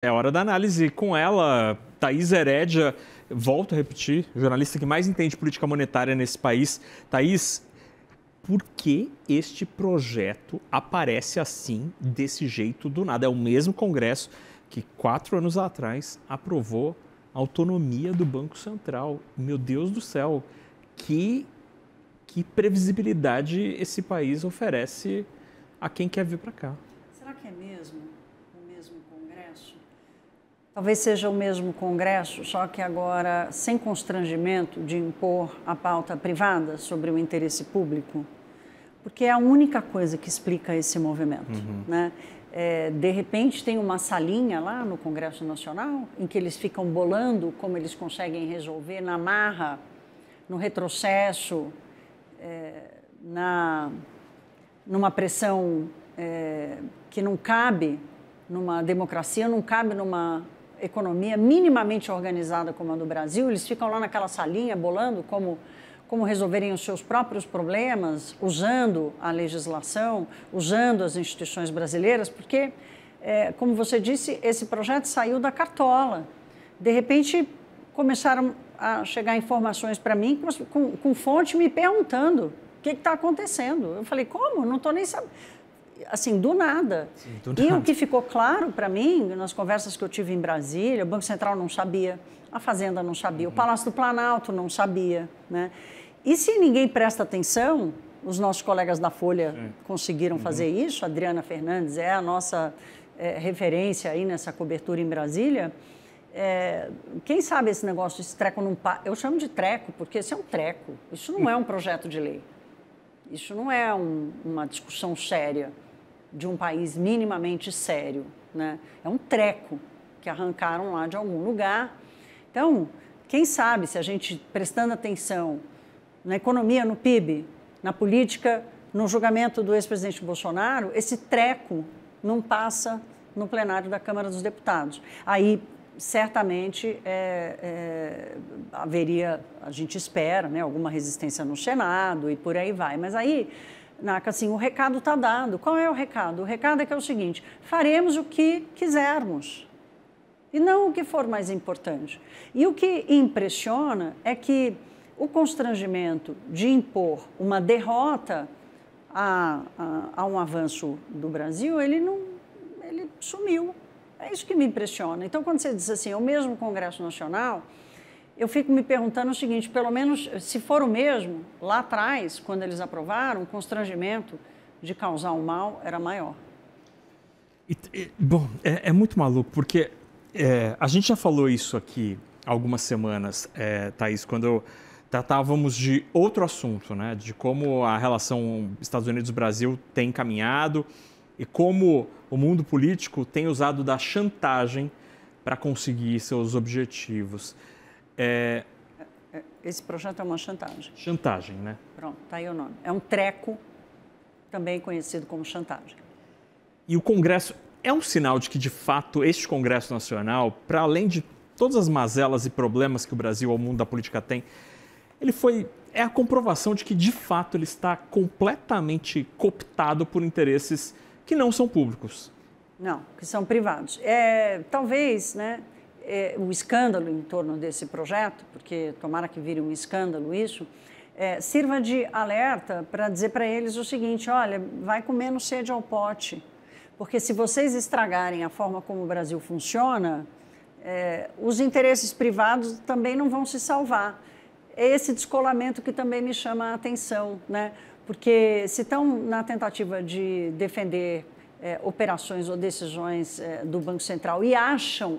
É hora da análise com ela, Thaís Herédia. Volto a repetir, jornalista que mais entende política monetária nesse país. Thaís, por que este projeto aparece assim, desse jeito, do nada? É o mesmo Congresso que 4 anos atrás aprovou a autonomia do Banco Central. Meu Deus do céu, que previsibilidade esse país oferece a quem quer vir para cá. Será que é mesmo o mesmo Congresso? Talvez seja o mesmo Congresso, só que agora sem constrangimento de impor a pauta privada sobre o interesse público, porque é a única coisa que explica esse movimento, né? De repente tem uma salinha lá no Congresso Nacional em que eles ficam bolando como eles conseguem resolver na marra, no retrocesso, numa pressão que não cabe numa democracia, não cabe numa economia minimamente organizada como a do Brasil. Eles ficam lá naquela salinha bolando como resolverem os seus próprios problemas, usando a legislação, usando as instituições brasileiras, porque, como você disse, esse projeto saiu da cartola. De repente, começaram a chegar informações para mim com fonte me perguntando o que está acontecendo. Eu falei, como? Não estou nem sabendo. Assim, do nada. Sim, do nada. E o que ficou claro para mim, nas conversas que eu tive em Brasília, o Banco Central não sabia, a Fazenda não sabia, o Palácio do Planalto não sabia, né? E se ninguém presta atenção, os nossos colegas da Folha conseguiram fazer isso, a Adriana Fernandes é a nossa referência aí nessa cobertura em Brasília. Quem sabe esse negócio, esse treco não... Eu chamo de treco, porque esse é um treco. Isso não é um projeto de lei. Isso não é uma discussão séria de um país minimamente sério, né? É um treco que arrancaram lá de algum lugar. Então, quem sabe se a gente, prestando atenção na economia, no PIB, na política, no julgamento do ex-presidente Bolsonaro, esse treco não passa no plenário da Câmara dos Deputados. Aí, certamente, haveria, a gente espera, né, alguma resistência no Senado e por aí vai. Mas aí, Naka, assim, o recado está dado. Qual é o recado? O recado é que é o seguinte: faremos o que quisermos e não o que for mais importante. E o que impressiona é que o constrangimento de impor uma derrota a um avanço do Brasil, ele sumiu. É isso que me impressiona. Então, quando você diz assim, é o mesmo Congresso Nacional, eu fico me perguntando o seguinte: pelo menos, se for o mesmo, lá atrás, quando eles aprovaram, o constrangimento de causar um mal era maior. Bom, é muito maluco, porque a gente já falou isso aqui há algumas semanas, Thaís, quando tratávamos de outro assunto, né? De como a relação Estados Unidos-Brasil tem caminhado e como o mundo político tem usado da chantagem para conseguir seus objetivos. Esse projeto é uma chantagem. Chantagem, né? Pronto, está aí o nome. É um treco, também conhecido como chantagem. E o Congresso é um sinal de que, de fato, este Congresso Nacional, para além de todas as mazelas e problemas que o Brasil, o mundo da política tem, é a comprovação de que, de fato, ele está completamente cooptado por interesses que não são públicos. Não, que são privados. Talvez, né, o escândalo em torno desse projeto, porque tomara que vire um escândalo isso, sirva de alerta para dizer para eles o seguinte: olha, vai com menos sede ao pote, porque se vocês estragarem a forma como o Brasil funciona, os interesses privados também não vão se salvar. É esse descolamento que também me chama a atenção, né? Porque se estão na tentativa de defender operações ou decisões do Banco Central e acham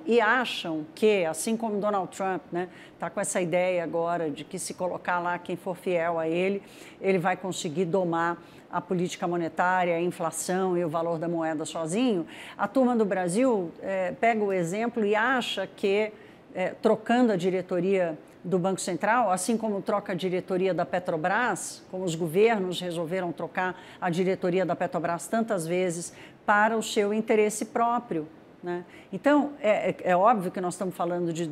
que, assim como Donald Trump, né, está com essa ideia agora de que se colocar lá quem for fiel a ele, ele vai conseguir domar a política monetária, a inflação e o valor da moeda sozinho, a turma do Brasil pega o exemplo e acha que, trocando a diretoria do Banco Central, assim como troca a diretoria da Petrobras, como os governos resolveram trocar a diretoria da Petrobras tantas vezes para o seu interesse próprio, né? Então, é óbvio que nós estamos falando de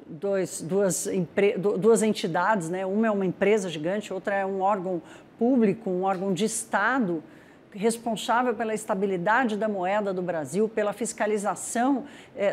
duas entidades, né? Uma é uma empresa gigante, outra é um órgão público, um órgão de Estado responsável pela estabilidade da moeda do Brasil, pela fiscalização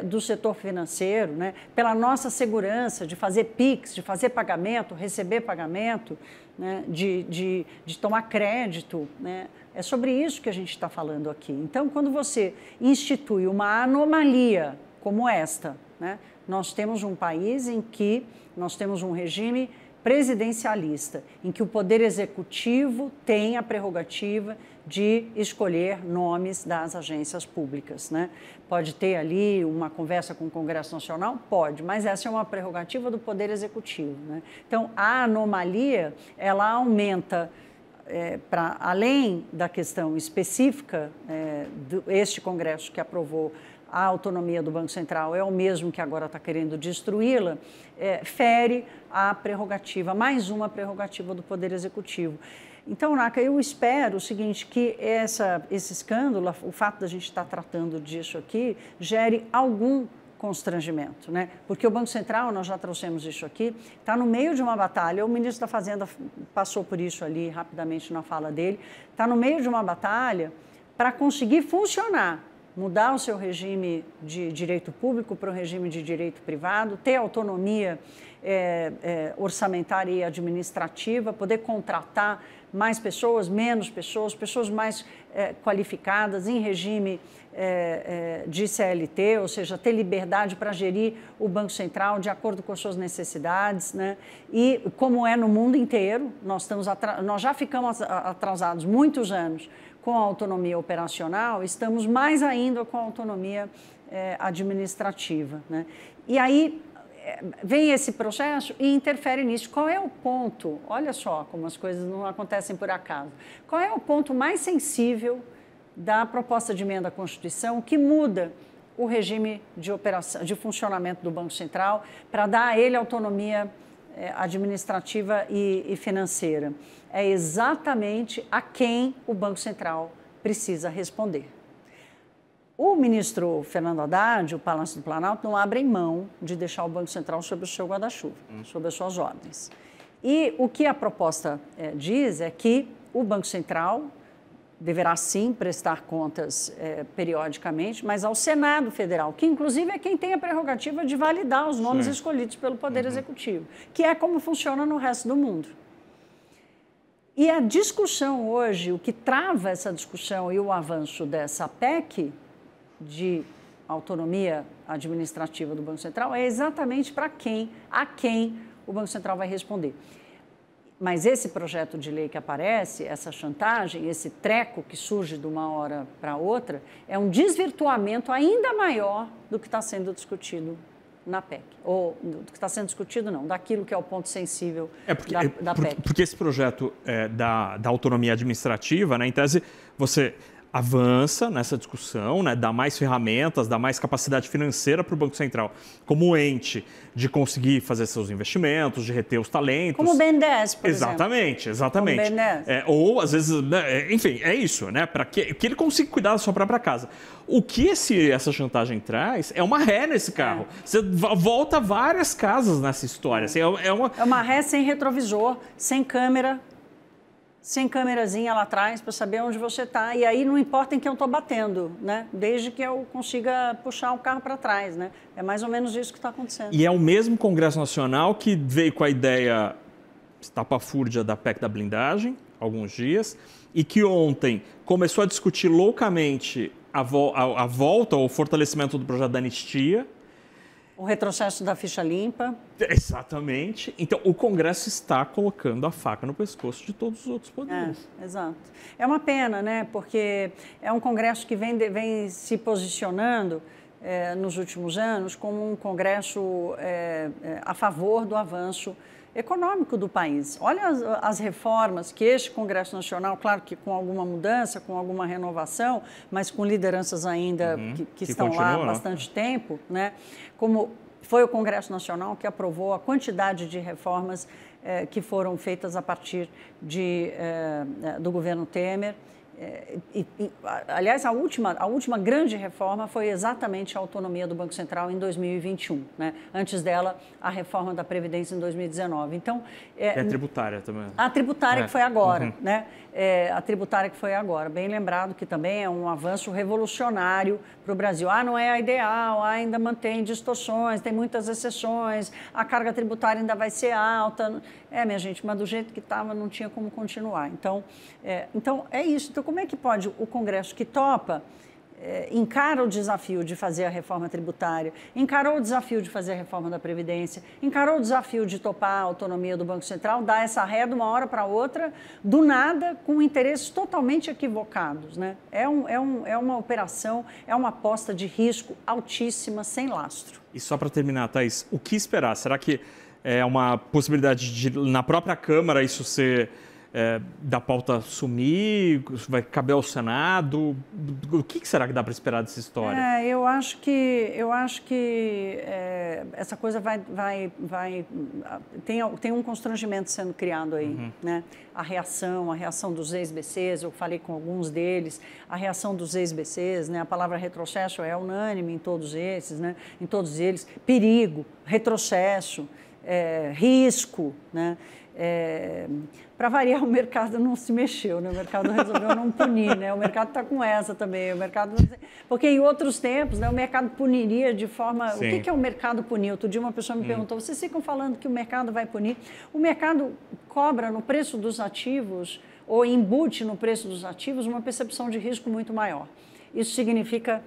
do setor financeiro, né? Pela nossa segurança de fazer PIX, de fazer pagamento, receber pagamento, né? de tomar crédito, né? É sobre isso que a gente está falando aqui. Então, quando você institui uma anomalia como esta, né? Nós temos um país em que nós temos um regime presidencialista, em que o Poder Executivo tem a prerrogativa de escolher nomes das agências públicas, né? Pode ter ali uma conversa com o Congresso Nacional? Pode, mas essa é uma prerrogativa do Poder Executivo, né? Então, a anomalia, ela aumenta para além da questão específica, este Congresso que aprovou a autonomia do Banco Central é o mesmo que agora está querendo destruí-la, fere a prerrogativa, mais uma prerrogativa do Poder Executivo. Então, Naka, eu espero o seguinte, que esse escândalo, o fato da gente estar tratando disso aqui, gere algum constrangimento, né? Porque o Banco Central, nós já trouxemos isso aqui, está no meio de uma batalha, o ministro da Fazenda passou por isso ali rapidamente na fala dele, está no meio de uma batalha para conseguir funcionar, mudar o seu regime de direito público para o regime de direito privado, ter autonomia orçamentária e administrativa, poder contratar mais pessoas, menos pessoas, pessoas mais qualificadas em regime de CLT, ou seja, ter liberdade para gerir o Banco Central de acordo com as suas necessidades, né? E como é no mundo inteiro, nós já ficamos atrasados muitos anos com a autonomia operacional, estamos mais ainda com a autonomia administrativa, né? E aí vem esse processo e interfere nisso. Qual é o ponto? Olha só como as coisas não acontecem por acaso. Qual é o ponto mais sensível da proposta de emenda à Constituição que muda o regime de funcionamento do Banco Central para dar a ele autonomia administrativa e financeira? É exatamente a quem o Banco Central precisa responder. O ministro Fernando Haddad, o Palácio do Planalto, não abrem mão de deixar o Banco Central sob o seu guarda-chuva, sob as suas ordens. E o que a proposta diz é que o Banco Central deverá sim prestar contas periodicamente, mas ao Senado Federal, que inclusive é quem tem a prerrogativa de validar os nomes escolhidos pelo Poder Executivo, que é como funciona no resto do mundo. E a discussão hoje, o que trava essa discussão e o avanço dessa PEC de autonomia administrativa do Banco Central é exatamente a quem o Banco Central vai responder. Mas esse projeto de lei que aparece, essa chantagem, esse treco que surge de uma hora para outra, é um desvirtuamento ainda maior do que está sendo discutido na PEC. Ou do que está sendo discutido, não, daquilo que é o ponto sensível da PEC. Porque esse projeto da autonomia administrativa, né, em tese, você avança nessa discussão, né, dá mais ferramentas, dá mais capacidade financeira para o Banco Central como ente de conseguir fazer seus investimentos, de reter os talentos. Como o BNDES, por exatamente, exemplo. Exatamente. Como o BNDES. Ou, às vezes, né, enfim, é isso, né, para que ele consiga cuidar da sua própria casa. O que essa chantagem traz é uma ré nesse carro. Você volta várias casas nessa história. Assim, é uma ré sem retrovisor, sem câmera, sem câmerazinha lá atrás para saber onde você está. E aí não importa em quem eu estou batendo, né? Desde que eu consiga puxar o carro para trás, né? É mais ou menos isso que está acontecendo. E é o mesmo Congresso Nacional que veio com a ideia estapafúrdia da PEC da blindagem, alguns dias, e que ontem começou a discutir loucamente a volta ou o fortalecimento do projeto da anistia. O retrocesso da ficha limpa. Exatamente. Então, o Congresso está colocando a faca no pescoço de todos os outros poderes. Exato. É uma pena, né? Porque é um Congresso que vem se posicionando nos últimos anos como um Congresso a favor do avanço econômico do país. Olha as reformas que este Congresso Nacional, claro que com alguma mudança, com alguma renovação, mas com lideranças ainda que estão lá há bastante tempo, né? Como foi o Congresso Nacional que aprovou a quantidade de reformas que foram feitas a partir do governo Temer, Aliás, a última grande reforma foi exatamente a autonomia do Banco Central em 2021. Né? Antes dela, a reforma da Previdência em 2019. Então, a tributária também. A tributária que foi agora. Né? A tributária que foi agora. Bem lembrado que também é um avanço revolucionário para o Brasil. Não é a ideal, ainda mantém distorções, tem muitas exceções, a carga tributária ainda vai ser alta. Minha gente, mas do jeito que estava não tinha como continuar. Então é isso. Então, como é que pode o Congresso que topa, encara o desafio de fazer a reforma tributária, encarou o desafio de fazer a reforma da Previdência, encarou o desafio de topar a autonomia do Banco Central, dar essa ré de uma hora para outra, do nada, com interesses totalmente equivocados. Né? É uma operação, é uma aposta de risco altíssima, sem lastro. E só para terminar, Thaís, o que esperar? Será que é uma possibilidade de, na própria Câmara, isso ser... da pauta sumir, vai caber ao Senado? O que será que dá para esperar dessa história? Eu acho que essa coisa tem um constrangimento sendo criado aí, né? A reação dos ex-BCs, eu falei com alguns deles, a reação dos ex-BCs, né? A palavra retrocesso é unânime em todos esses, né? Em todos eles, perigo, retrocesso, risco, né? Para variar, o mercado não se mexeu, né? O mercado resolveu não punir, né? O mercado está com essa também. Porque em outros tempos, né, o mercado puniria de forma... Sim. O que é o mercado punir? Outro dia uma pessoa me perguntou, vocês ficam falando que o mercado vai punir? O mercado cobra no preço dos ativos ou embute no preço dos ativos uma percepção de risco muito maior. Isso significa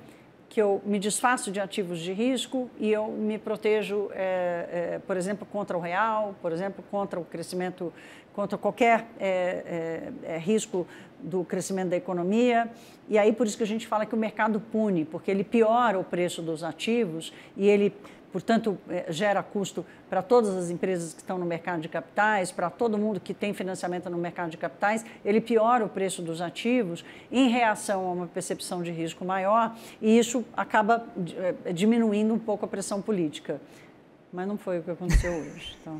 que eu me desfaço de ativos de risco e eu me protejo, por exemplo, contra o real, por exemplo, contra o crescimento, contra qualquer risco do crescimento da economia. E aí, por isso que a gente fala que o mercado pune, porque ele piora o preço dos ativos e ele, portanto, gera custo para todas as empresas que estão no mercado de capitais, para todo mundo que tem financiamento no mercado de capitais, ele piora o preço dos ativos em reação a uma percepção de risco maior e isso acaba diminuindo um pouco a pressão política. Mas não foi o que aconteceu hoje. Então...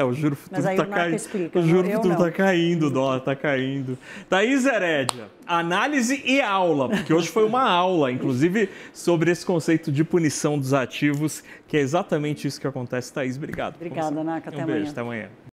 o juro futuro está caindo. Explica, o juro futuro está caindo, o dólar está caindo. Thaís Herédia, análise e aula, porque hoje foi uma aula, inclusive, sobre esse conceito de punição dos ativos, que é exatamente isso que acontece. Thaís, obrigado. Obrigada, Naka. Até amanhã. Beijo, até amanhã.